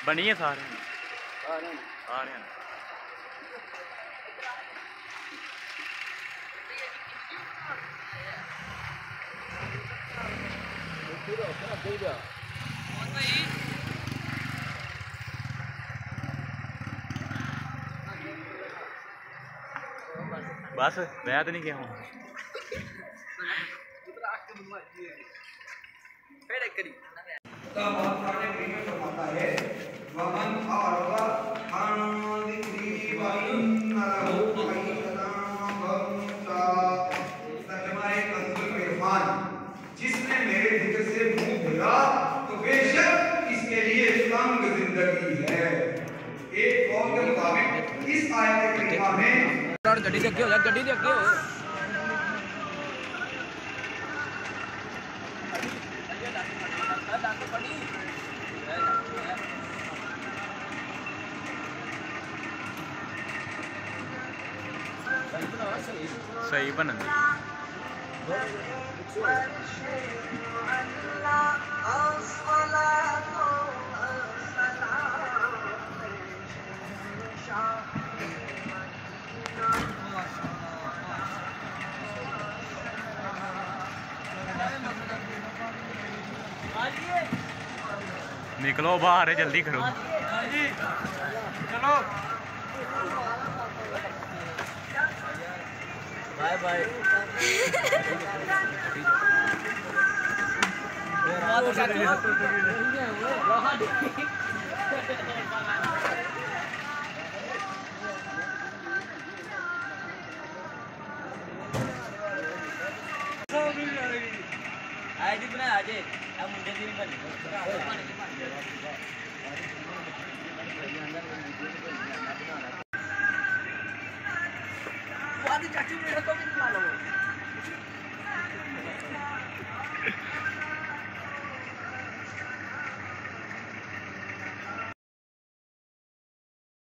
बनी है सारे बस मैं तो नहीं गया हूँ। जिसने मेरे जिक्र से मुंह फेरा तो बेशक इसके लिए तंग जिंदगी है। एक कौल के मुताबिक इस आयत करीमा में गड्डी से हो जा, गड्डी से हो। सही बन निकलो बाहर है, जल्दी करो। चलो बाय बाय। आज ही बना आज अब मुंडे दी बन चाची मेरे को भी बना लो।